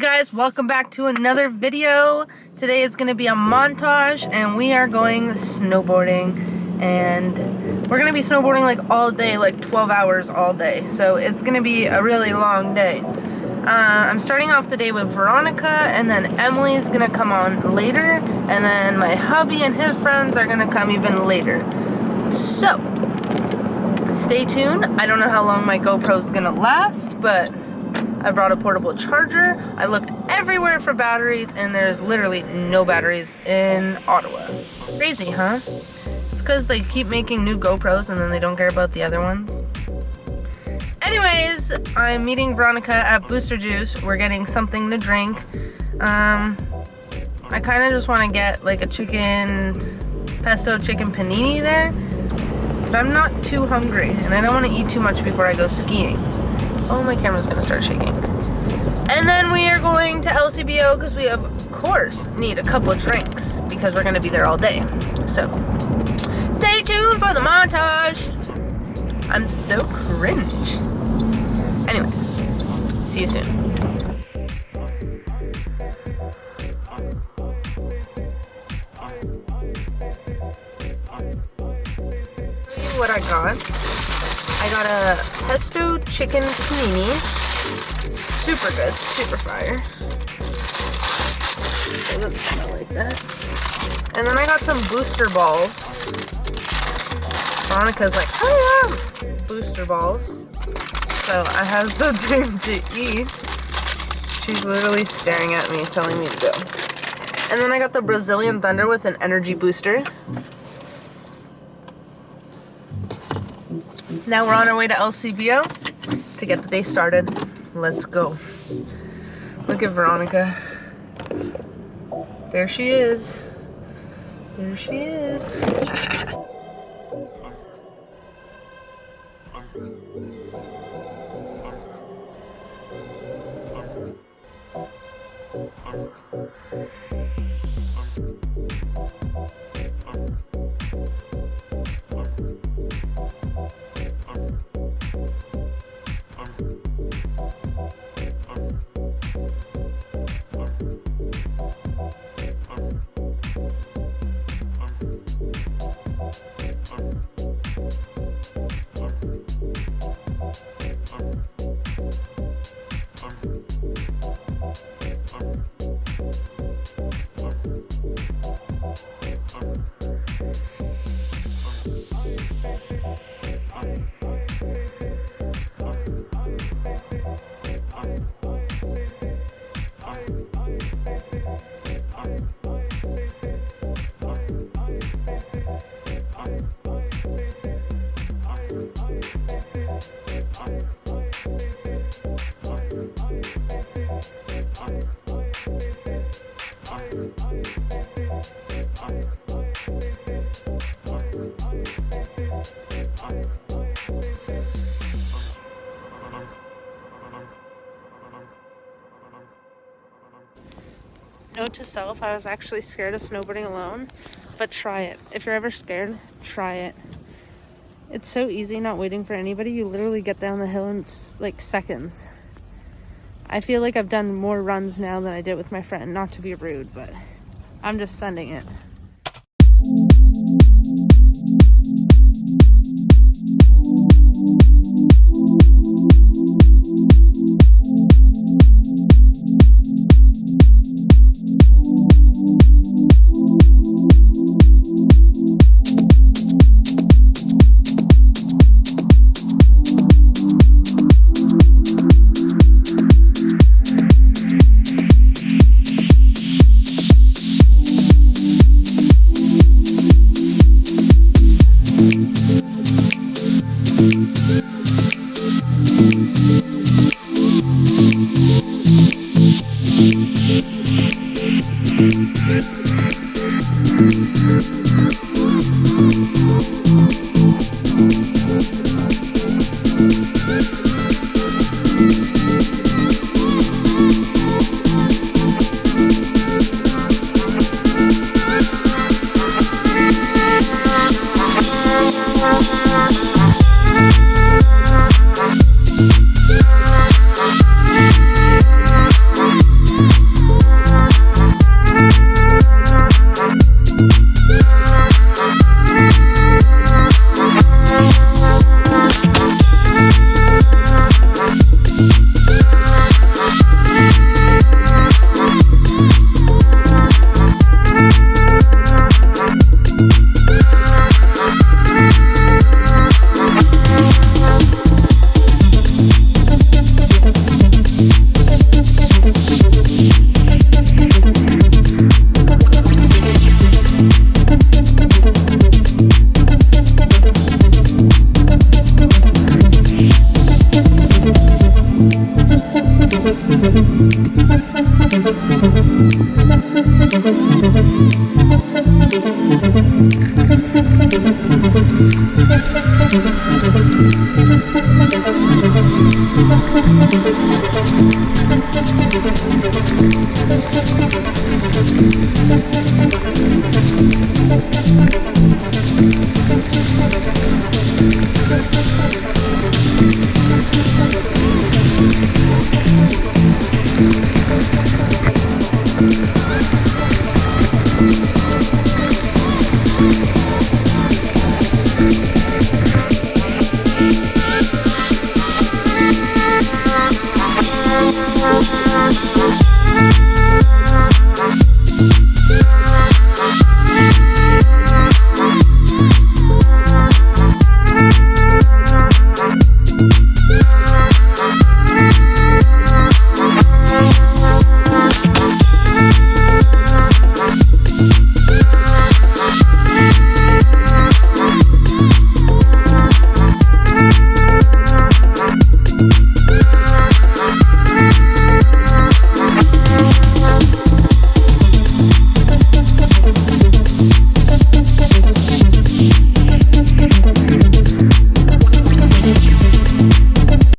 guys, welcome back to another video. Today is going to be a montage and we are going snowboarding, and we're going to be snowboarding like all day, like 12 hours all day, so it's going to be a really long day. I'm starting off the day with Veronica, and then Emily is going to come on later, and then my hubby and his friends are going to come even later. So stay tuned. I don't know how long my GoPro is going to last, but I brought a portable charger. I looked everywhere for batteries, and there's literally no batteries in Ottawa. Crazy, huh? It's because they keep making new GoPros and then they don't care about the other ones. Anyways, I'm meeting Veronica at Booster Juice. We're getting something to drink. I kind of just want to get like a pesto chicken panini there, but I'm not too hungry and I don't want to eat too much before I go skiing. Oh, my camera's gonna start shaking. And then we are going to LCBO because we, of course, need a couple drinks because we're gonna be there all day. So, stay tuned for the montage. I'm so cringe. Anyways, see you soon. What I got. I got a pesto chicken panini. Super good, super fire. It doesn't smell like that. And then I got some booster balls. Veronica's like, I love booster balls. So I have something to eat. She's literally staring at me, telling me to go. And then I got the Brazilian Thunder with an energy booster. Now we're on our way to LCBO to get the day started. Let's go. Look at Veronica. There she is. There she is. Note to self, I was actually scared of snowboarding alone, but try it. If you're ever scared, try it. It's so easy not waiting for anybody. You literally get down the hill in like seconds. I feel like I've done more runs now than I did with my friend. Not to be rude, but I'm just sending it.